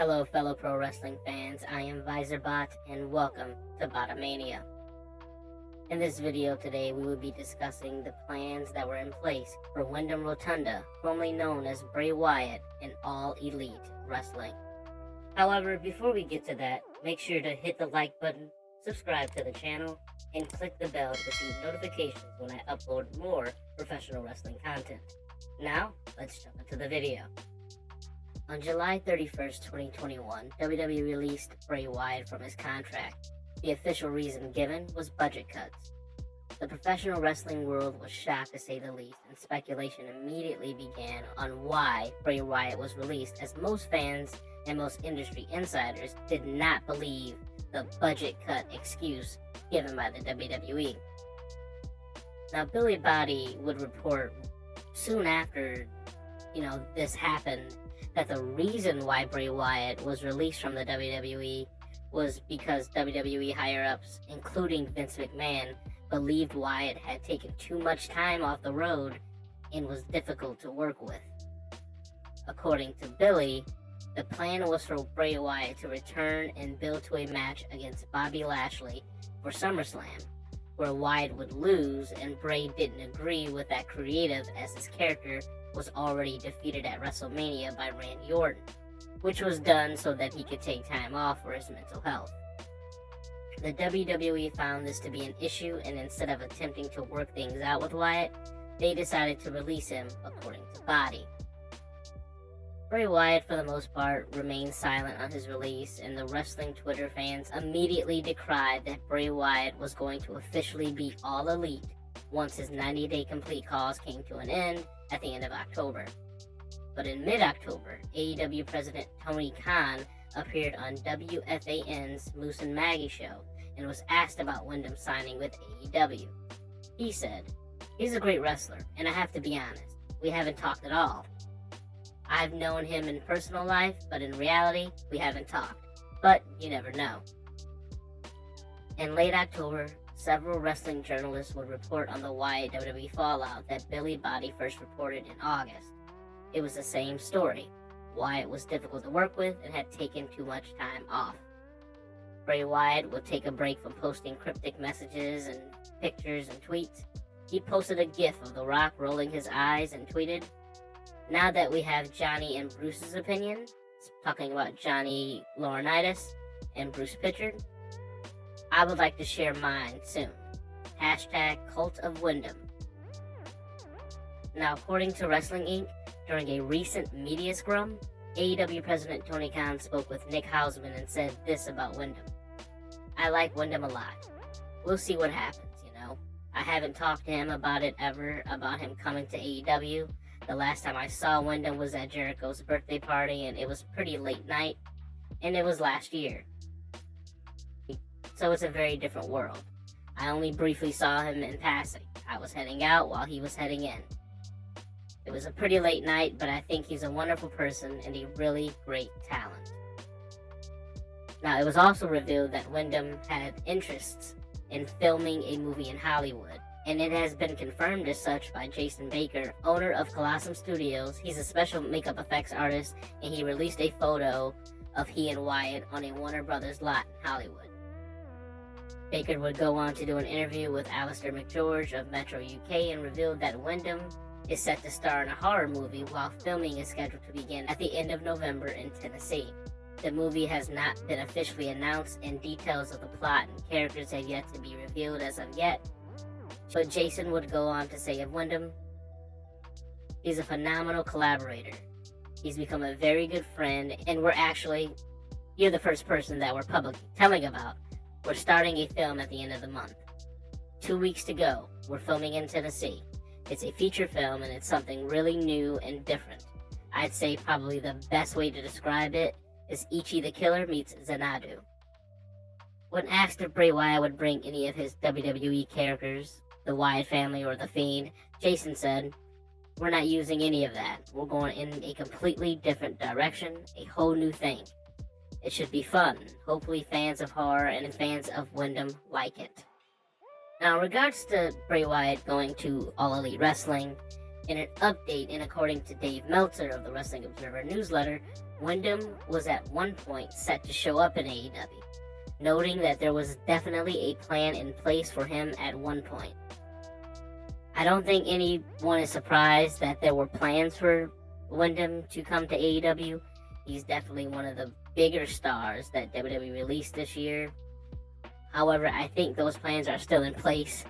Hello, fellow pro wrestling fans. I am VisorBot, and welcome to Bottomania. In this video today, we will be discussing the plans that were in place for Windham Rotunda, formerly known as Bray Wyatt, in All Elite Wrestling. However, before we get to that, make sure to hit the like button, subscribe to the channel, and click the bell to receive notifications when I upload more professional wrestling content. Now, let's jump into the video. On July 31st, 2021, WWE released Bray Wyatt from his contract. The official reason given was budget cuts. The professional wrestling world was shocked to say the least, and speculation immediately began on why Bray Wyatt was released, as most fans and most industry insiders did not believe the budget cut excuse given by the WWE. Now, Billi Bhatti would report soon after, this happened, that the reason why Bray Wyatt was released from the WWE was because WWE higher-ups, including Vince McMahon, believed Wyatt had taken too much time off the road and was difficult to work with. According to Billi, the plan was for Bray Wyatt to return and build to a match against Bobby Lashley for SummerSlam, where Wyatt would lose, and Bray didn't agree with that creative, as his character was already defeated at WrestleMania by Randy Orton, which was done so that he could take time off for his mental health. The WWE found this to be an issue, and instead of attempting to work things out with Wyatt, they decided to release him, according to Bhatti. Bray Wyatt, for the most part, remained silent on his release, and the wrestling Twitter fans immediately decried that Bray Wyatt was going to officially be All Elite once his 90-day complete cause came to an end at the end of October. But in mid-October, AEW President Tony Khan appeared on WFAN's Moose and Maggie show and was asked about Windham signing with AEW. He said, "He's a great wrestler, and I have to be honest, we haven't talked at all. I've known him in personal life, but in reality, we haven't talked. But you never know." In late October, several wrestling journalists would report on the Wyatt WWE fallout that Billi Bhatti first reported in August. It was the same story. Wyatt was difficult to work with and had taken too much time off. Bray Wyatt would take a break from posting cryptic messages and pictures and tweets. He posted a gif of The Rock rolling his eyes and tweeted, "Now that we have Johnny and Bruce's opinion," talking about Johnny Laurinaitis and Bruce Pritchard, "I would like to share mine soon. Hashtag Cult of Windham." Now, according to Wrestling Inc., during a recent media scrum, AEW President Tony Khan spoke with Nick Hausman and said this about Windham: "I like Windham a lot. We'll see what happens, I haven't talked to him about it ever, about him coming to AEW. The last time I saw Windham was at Jericho's birthday party, and it was pretty late night, and it was last year. So it's a very different world. I only briefly saw him in passing. I was heading out while he was heading in. It was a pretty late night, but I think he's a wonderful person and a really great talent." Now, it was also revealed that Windham had interests in filming a movie in Hollywood, and it has been confirmed as such by Jason Baker, owner of Colossum Studios. He's a special makeup effects artist, and he released a photo of he and Wyatt on a Warner Brothers lot in Hollywood. Baker would go on to do an interview with Alistair McGeorge of Metro UK and revealed that Windham is set to star in a horror movie, while filming is scheduled to begin at the end of November in Tennessee. The movie has not been officially announced, and details of the plot and characters have yet to be revealed as of yet. But Jason would go on to say of Windham, "He's a phenomenal collaborator. He's become a very good friend, and you're the first person that we're publicly telling about. We're starting a film at the end of the month. 2 weeks to go. We're filming in Tennessee. It's a feature film, and it's something really new and different. I'd say probably the best way to describe it is Ichi the Killer meets Xanadu." When asked if Bray Wyatt would bring any of his WWE characters, the Wyatt family or the Fiend, Jason said, "We're not using any of that. We're going in a completely different direction, a whole new thing. It should be fun. Hopefully fans of horror and fans of Windham like it." Now, in regards to Bray Wyatt going to All Elite Wrestling, In an update, and according to Dave Meltzer of the Wrestling Observer newsletter, Windham was at one point set to show up in AEW, noting that there was definitely a plan in place for him at one point. I don't think anyone is surprised that there were plans for Windham to come to AEW. He's definitely one of the bigger stars that WWE released this year. However, I think those plans are still in place,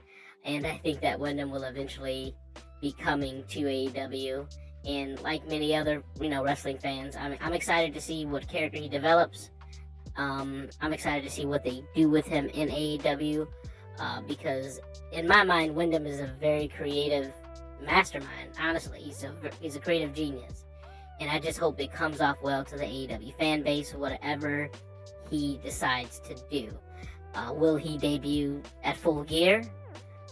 and I think that Windham will eventually be coming to AEW. And like many other, wrestling fans, I'm excited to see what character he develops. I'm excited to see what they do with him in AEW, because in my mind, Windham is a very creative mastermind. Honestly, he's a creative genius, and I just hope it comes off well to the AEW fan base, whatever he decides to do. Will he debut at Full Gear?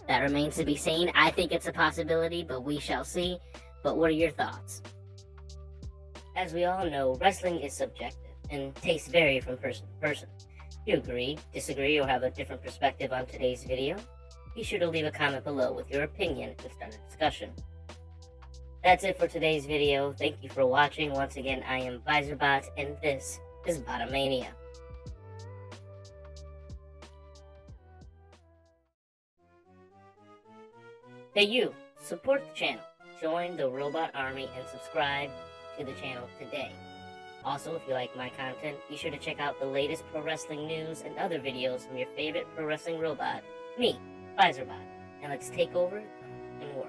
That remains to be seen. I think it's a possibility, but we shall see. But what are your thoughts? As we all know, wrestling is subjective, and tastes vary from person to person. If you agree, disagree, or have a different perspective on today's video, be sure to leave a comment below with your opinion and start a discussion. That's it for today's video. Thank you for watching. Once again, I am VisorBot, and this is Bottomania. Hey you, support the channel, join the Robot Army, and subscribe to the channel today. Also, if you like my content, be sure to check out the latest pro wrestling news and other videos from your favorite pro wrestling robot, me, VisorBot, and let's take over the world.